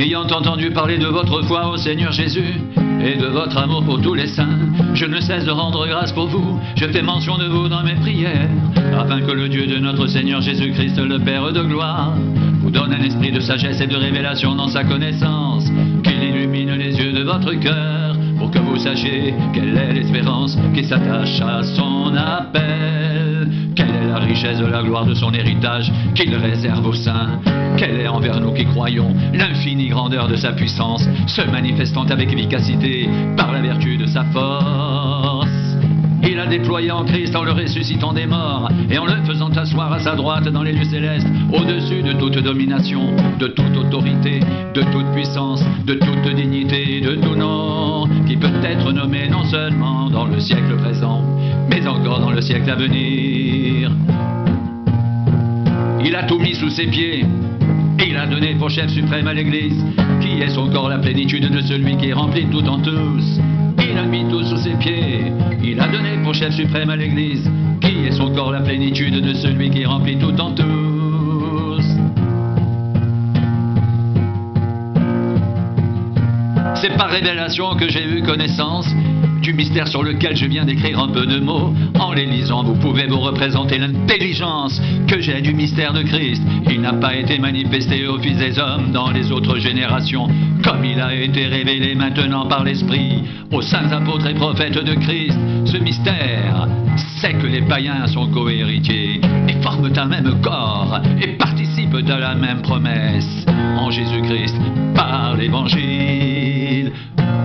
Ayant entendu parler de votre foi au Seigneur Jésus et de votre amour pour tous les saints, je ne cesse de rendre grâce pour vous. Je fais mention de vous dans mes prières, afin que le Dieu de notre Seigneur Jésus-Christ, le Père de gloire, vous donne un esprit de sagesse et de révélation dans sa connaissance, qu'il illumine les yeux de votre cœur, pour que vous sachiez quelle est l'espérance qui s'attache à son appel, quelle est la richesse de la gloire de son héritage qu'il réserve aux saints, quelle est envers nous qui croyons l'infinie grandeur de sa puissance, se manifestant avec efficacité par la vertu de sa force. Il a déployé en Christ en le ressuscitant des morts et en le faisant asseoir à sa droite dans les lieux célestes, au-dessus de toute domination, de toute autorité, de toute puissance, de toute dignité et de tout nom, qui peut être nommé non seulement dans le siècle présent, mais encore dans le siècle à venir. Il a tout mis sous ses pieds. Il a donné pour chef suprême à l'Église, qui est son corps la plénitude de celui qui remplit tout en tous. Il a mis tout sous ses pieds. Il a donné pour chef suprême à l'Église, qui est son corps la plénitude de celui qui remplit tout en tous. C'est par révélation que j'ai eu connaissance du mystère sur lequel je viens d'écrire un peu de mots. En les lisant, vous pouvez vous représenter l'intelligence que j'ai du mystère de Christ. Il n'a pas été manifesté aux fils des hommes dans les autres générations, comme il a été révélé maintenant par l'Esprit aux saints apôtres et prophètes de Christ. Ce mystère, c'est que les païens sont co-héritiers et forment un même corps et participent à la même promesse en Jésus-Christ par l'Évangile,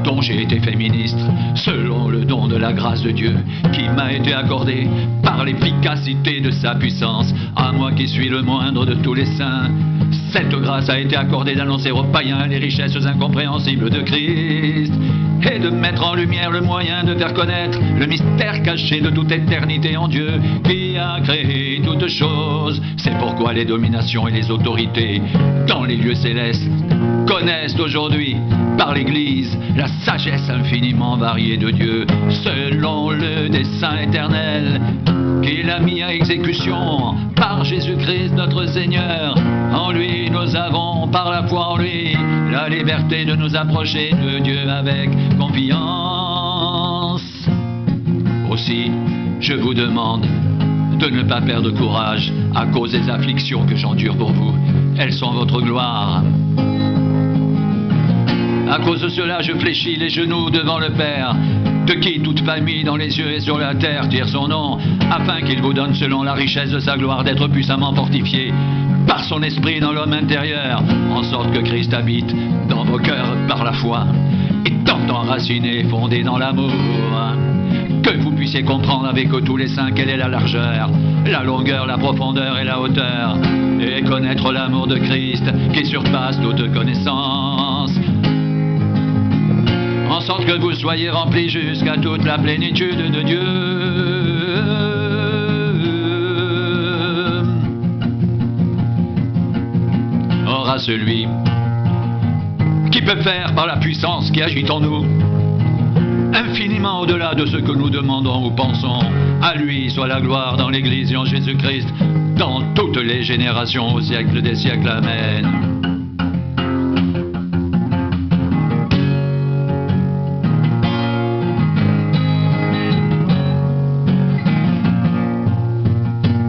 dont j'ai été fait ministre, selon le don de la grâce de Dieu, qui m'a été accordé par l'efficacité de sa puissance, à moi qui suis le moindre de tous les saints. Cette grâce a été accordée d'annoncer aux païens les richesses incompréhensibles de Christ, et de mettre en lumière le moyen de faire connaître le mystère caché de toute éternité en Dieu, qui a créé toutes choses. C'est pourquoi les dominations et les autorités dans les lieux célestes connaissent aujourd'hui par l'Église la sagesse infiniment variée de Dieu, selon le dessein éternel qu'il a mis à exécution par Jésus-Christ notre Seigneur. En lui nous avons, par la foi en lui, la liberté de nous approcher de Dieu avec confiance. Aussi, je vous demande de ne pas perdre courage à cause des afflictions que j'endure pour vous. Elles sont votre gloire. À cause de cela, je fléchis les genoux devant le Père, de qui toute famille dans les cieux et sur la terre tire son nom, afin qu'il vous donne selon la richesse de sa gloire d'être puissamment fortifié par son esprit dans l'homme intérieur, en sorte que Christ habite dans vos cœurs par la foi, étant enraciné et fondé dans l'amour, que vous puissiez comprendre avec tous les saints quelle est la largeur, la longueur, la profondeur et la hauteur, et connaître l'amour de Christ qui surpasse toute connaissance, en sorte que vous soyez remplis jusqu'à toute la plénitude de Dieu. Or à celui qui peut faire par la puissance qui agit en nous infiniment au-delà de ce que nous demandons ou pensons, à lui soit la gloire dans l'Église et en Jésus-Christ dans toutes les générations au siècle des siècles. Amen.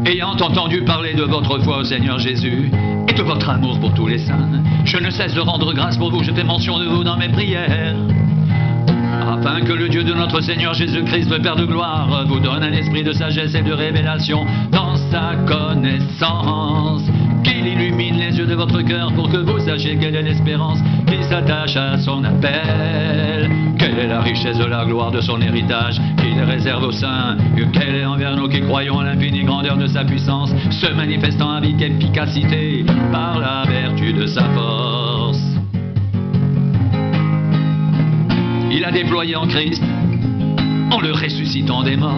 Ayant entendu parler de votre foi au Seigneur Jésus et de votre amour pour tous les saints, je ne cesse de rendre grâce pour vous. Je fais mention de vous dans mes prières, afin que le Dieu de notre Seigneur Jésus-Christ, le Père de gloire, vous donne un esprit de sagesse et de révélation dans sa connaissance, qu'il illumine les yeux de votre cœur pour que vous sachiez quelle est l'espérance qui s'attache à son appel, quelle est la richesse de la gloire de son héritage qu'il réserve aux saints, quelle est envers nous qui croyons à l'infinie grandeur de sa puissance, se manifestant avec efficacité par la vertu de sa force. Il a déployé en Christ, en le ressuscitant des morts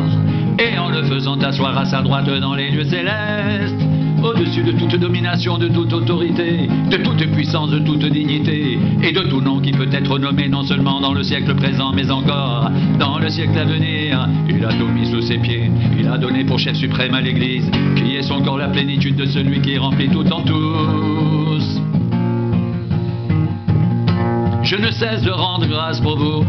et en le faisant asseoir à sa droite dans les lieux célestes, au-dessus de toute domination, de toute autorité, de toute puissance, de toute dignité et de tout nom qui peut être nommé non seulement dans le siècle présent, mais encore dans le siècle à venir. Il a tout mis sous ses pieds. Il a donné pour chef suprême à l'Église, qui est son corps la plénitude de celui qui remplit tout en tous. Je ne cesse de rendre grâce pour vous.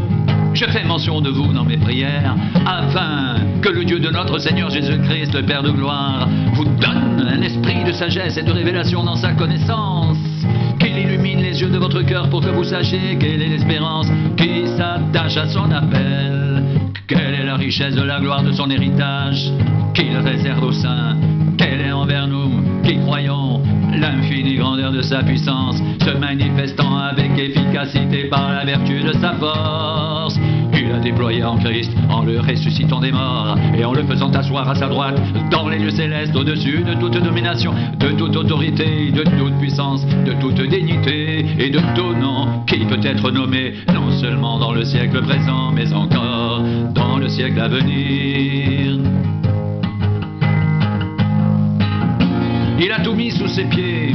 Je fais mention de vous dans mes prières, afin que le Dieu de notre Seigneur Jésus-Christ, le Père de gloire, vous donne un esprit de sagesse et de révélation dans sa connaissance, qu'il illumine les yeux de votre cœur pour que vous sachiez quelle est l'espérance qui s'attache à son appel, quelle est la richesse de la gloire de son héritage, qu'il réserve aux saints, quelle est envers nous qui croyons l'infinie grandeur de sa puissance, se manifestant avec efficacité par la vertu de sa force. Il a déployé en Christ, en le ressuscitant des morts, et en le faisant asseoir à sa droite, dans les lieux célestes, au-dessus de toute domination, de toute autorité, de toute puissance, de toute dignité, et de tout nom, qui peut être nommé, non seulement dans le siècle présent, mais encore dans le siècle à venir. Il a tout mis sous ses pieds,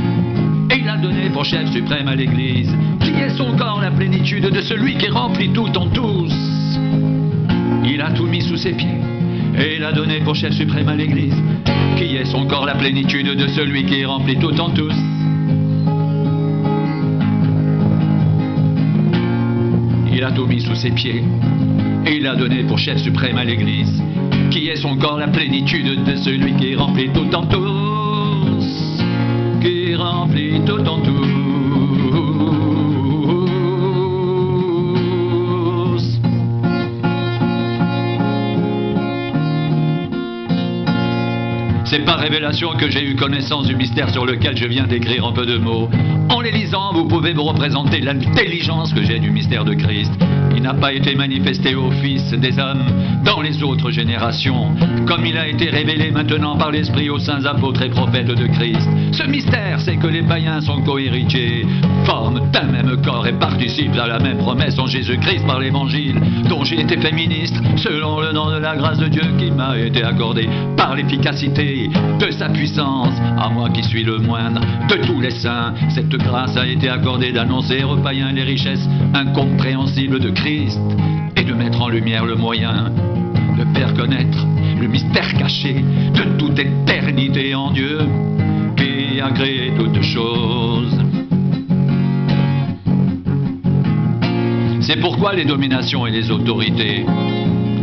et il a donné pour chef suprême à l'Église, qui est son corps la plénitude de celui qui remplit tout en tous. Il a tout mis sous ses pieds, et il a donné pour chef suprême à l'Église, qui est son corps la plénitude de celui qui remplit tout en tous. Il a tout mis sous ses pieds, et il a donné pour chef suprême à l'Église, qui est son corps la plénitude de celui qui remplit tout en tous, qui remplit tout en tous. C'est par révélation que j'ai eu connaissance du mystère sur lequel je viens d'écrire en peu de mots. En les lisant, vous pouvez vous représenter l'intelligence que j'ai du mystère de Christ. Il n'a pas été manifesté aux fils des hommes dans les autres générations, comme il a été révélé maintenant par l'Esprit aux saints apôtres et prophètes de Christ. Ce mystère, c'est que les païens sont co-héritiers, forment un même corps et participent à la même promesse en Jésus-Christ par l'Évangile, dont j'ai été fait ministre, selon le nom de la grâce de Dieu qui m'a été accordée par l'efficacité de sa puissance. À moi qui suis le moindre de tous les saints, cette grâce a été accordée d'annoncer aux païens les richesses incompréhensibles de Christ et de mettre en lumière le moyen de faire connaître le mystère caché de toute éternité en Dieu qui a créé toutes choses. C'est pourquoi les dominations et les autorités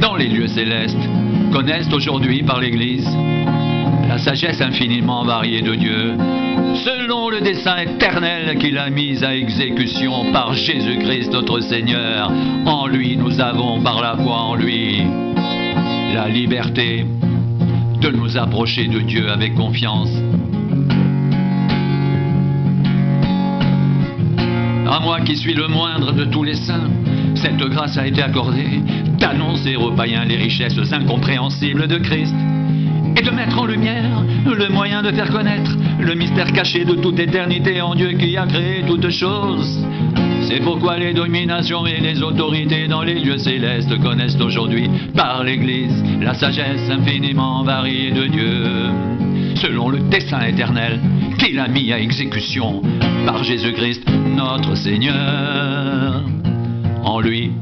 dans les lieux célestes connaissent aujourd'hui par l'Église la sagesse infiniment variée de Dieu, selon le dessein éternel qu'il a mis à exécution par Jésus-Christ notre Seigneur. En lui, nous avons, par la foi en lui, la liberté de nous approcher de Dieu avec confiance. À moi qui suis le moindre de tous les saints, cette grâce a été accordée d'annoncer aux païens les richesses incompréhensibles de Christ et de mettre en lumière le moyen de faire connaître le mystère caché de toute éternité en Dieu qui a créé toutes choses. C'est pourquoi les dominations et les autorités dans les lieux célestes connaissent aujourd'hui par l'Église la sagesse infiniment variée de Dieu, selon le dessein éternel qu'il a mis à exécution par Jésus-Christ notre Seigneur. En lui,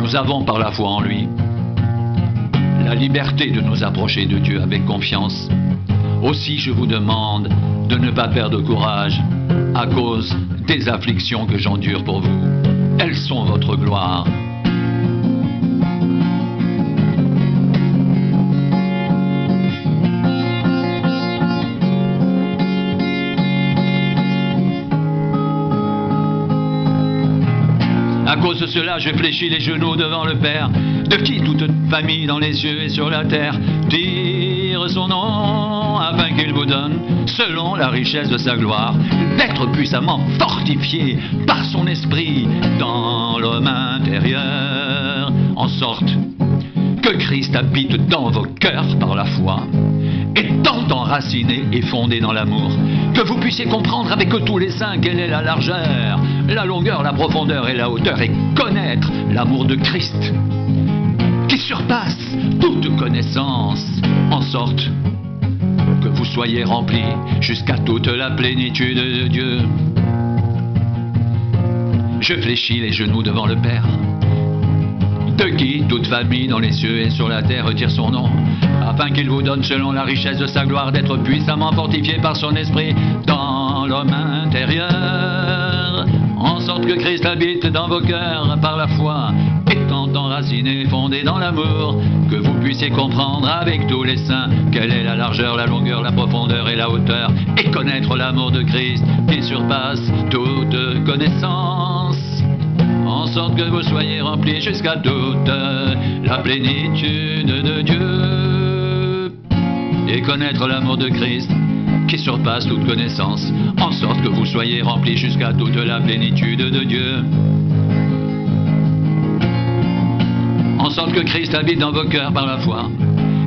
nous avons par la foi en lui la liberté de nous approcher de Dieu avec confiance. Aussi je vous demande de ne pas perdre courage à cause des afflictions que j'endure pour vous. Elles sont votre gloire. À cause de cela, je fléchis les genoux devant le Père, de qui toute famille dans les cieux et sur la terre tire son nom, afin qu'il vous donne, selon la richesse de sa gloire, d'être puissamment fortifié par son esprit dans l'homme intérieur, en sorte que Christ habite dans vos cœurs par la foi, étant enraciné et fondé dans l'amour, que vous puissiez comprendre avec tous les saints quelle est la largeur, la longueur, la profondeur et la hauteur, et connaître l'amour de Christ, qui surpasse toute connaissance, en sorte que vous soyez remplis jusqu'à toute la plénitude de Dieu. Je fléchis les genoux devant le Père, de qui toute famille dans les cieux et sur la terre retire son nom, afin qu'il vous donne selon la richesse de sa gloire d'être puissamment fortifié par son esprit dans l'homme intérieur, en sorte que Christ habite dans vos cœurs par la foi, étant enraciné, fondé dans l'amour, que vous puissiez comprendre avec tous les saints quelle est la largeur, la longueur, la profondeur et la hauteur, et connaître l'amour de Christ qui surpasse toute connaissance, en sorte que vous soyez remplis jusqu'à toute la plénitude de Dieu, et connaître l'amour de Christ qui surpasse toute connaissance, en sorte que vous soyez remplis jusqu'à toute la plénitude de Dieu. En sorte que Christ habite dans vos cœurs par la foi,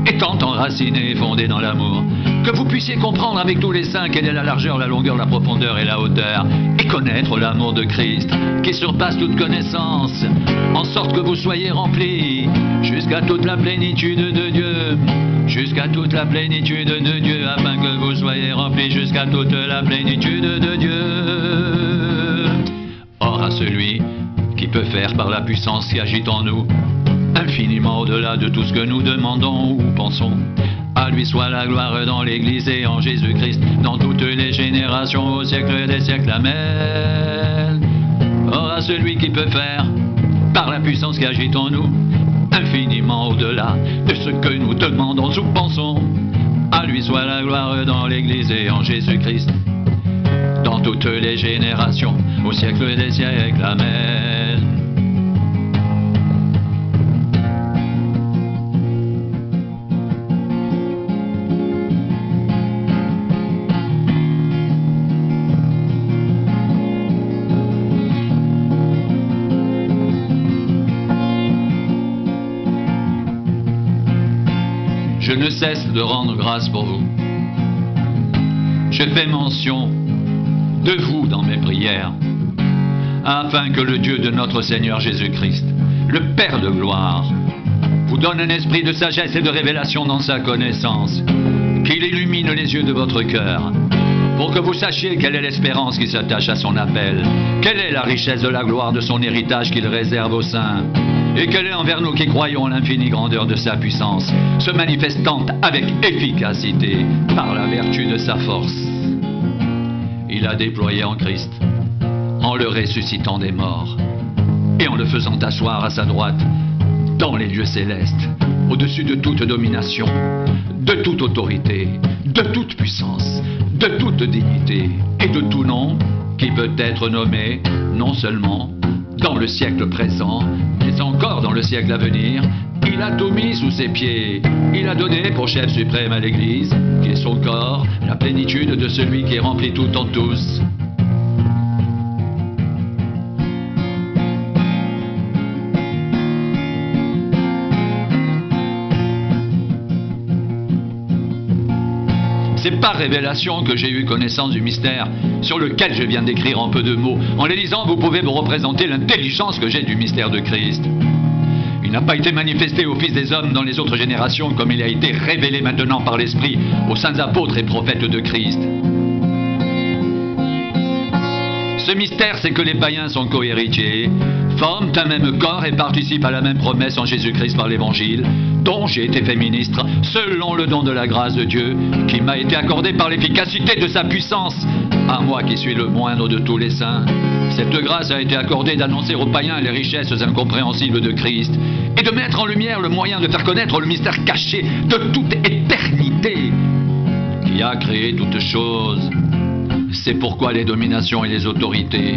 étant enraciné et fondé dans l'amour, que vous puissiez comprendre avec tous les saints quelle est la largeur, la longueur, la profondeur et la hauteur, et connaître l'amour de Christ qui surpasse toute connaissance, en sorte que vous soyez remplis jusqu'à toute la plénitude de Dieu, jusqu'à toute la plénitude de Dieu, afin que vous soyez remplis jusqu'à toute la plénitude de Dieu. Or à celui qui peut faire par la puissance qui agit en nous, infiniment au-delà de tout ce que nous demandons ou pensons, à lui soit la gloire dans l'Église et en Jésus-Christ, dans toutes les générations, au siècle des siècles. Amen. Or à celui qui peut faire, par la puissance qui agit en nous, infiniment au-delà de ce que nous demandons ou pensons, à lui soit la gloire dans l'Église et en Jésus-Christ, dans toutes les générations, au siècle des siècles. Amen. Je ne cesse de rendre grâce pour vous. Je fais mention de vous dans mes prières, afin que le Dieu de notre Seigneur Jésus-Christ, le Père de gloire, vous donne un esprit de sagesse et de révélation dans sa connaissance, qu'il illumine les yeux de votre cœur, pour que vous sachiez quelle est l'espérance qui s'attache à son appel, quelle est la richesse de la gloire de son héritage qu'il réserve aux saints, et quelle est envers nous qui croyons l'infinie grandeur de sa puissance, se manifestant avec efficacité par la vertu de sa force. Il a déployé en Christ, en le ressuscitant des morts, et en le faisant asseoir à sa droite, dans les lieux célestes, au-dessus de toute domination, de toute autorité, de toute puissance, de toute dignité, et de tout nom qui peut être nommé, non seulement dans le siècle présent, mais encore dans le siècle à venir. Il a tout mis sous ses pieds. Il a donné pour chef suprême à l'Église, qui est son corps, la plénitude de celui qui remplit tout en tous. C'est par révélation que j'ai eu connaissance du mystère sur lequel je viens d'écrire en peu de mots. En les lisant, vous pouvez vous représenter l'intelligence que j'ai du mystère de Christ. Il n'a pas été manifesté aux fils des hommes dans les autres générations comme il a été révélé maintenant par l'Esprit aux saints apôtres et prophètes de Christ. Ce mystère, c'est que les païens sont cohéritiers, forment un même corps et participent à la même promesse en Jésus-Christ par l'Évangile, dont j'ai été fait ministre, selon le don de la grâce de Dieu, qui m'a été accordé par l'efficacité de sa puissance, à moi qui suis le moindre de tous les saints. Cette grâce a été accordée d'annoncer aux païens les richesses incompréhensibles de Christ, et de mettre en lumière le moyen de faire connaître le mystère caché de toute éternité, qui a créé toutes choses. C'est pourquoi les dominations et les autorités,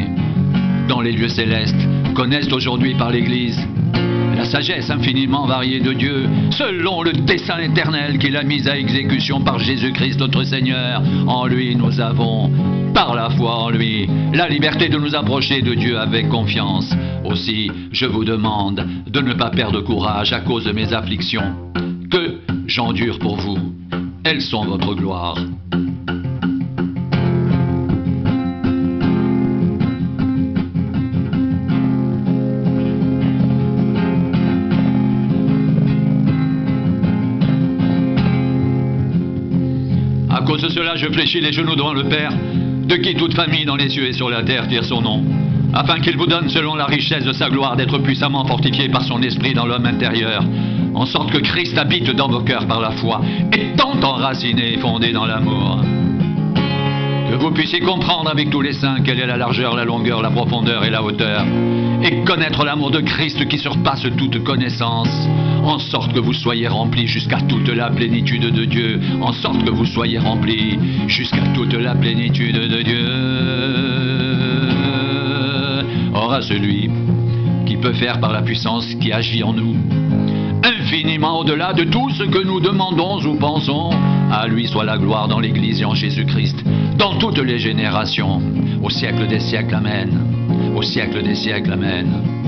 dans les lieux célestes, connaissent aujourd'hui par l'Église la sagesse infiniment variée de Dieu, selon le dessein éternel qu'il a mis à exécution par Jésus-Christ notre Seigneur. En lui, nous avons, par la foi en lui, la liberté de nous approcher de Dieu avec confiance. Aussi, je vous demande de ne pas perdre courage à cause de mes afflictions, que j'endure pour vous. Elles sont votre gloire. À cause de cela, je fléchis les genoux devant le Père, de qui toute famille dans les cieux et sur la terre tire son nom, afin qu'il vous donne selon la richesse de sa gloire d'être puissamment fortifié par son esprit dans l'homme intérieur, en sorte que Christ habite dans vos cœurs par la foi, étant enraciné et fondé dans l'amour. que vous puissiez comprendre avec tous les saints quelle est la largeur, la longueur, la profondeur et la hauteur, et connaître l'amour de Christ qui surpasse toute connaissance, en sorte que vous soyez remplis jusqu'à toute la plénitude de Dieu, en sorte que vous soyez remplis jusqu'à toute la plénitude de Dieu. Or à celui qui peut faire par la puissance qui agit en nous, infiniment au-delà de tout ce que nous demandons ou pensons, à lui soit la gloire dans l'Église et en Jésus-Christ, dans toutes les générations, au siècle des siècles, Amen. Au siècle des siècles, Amen.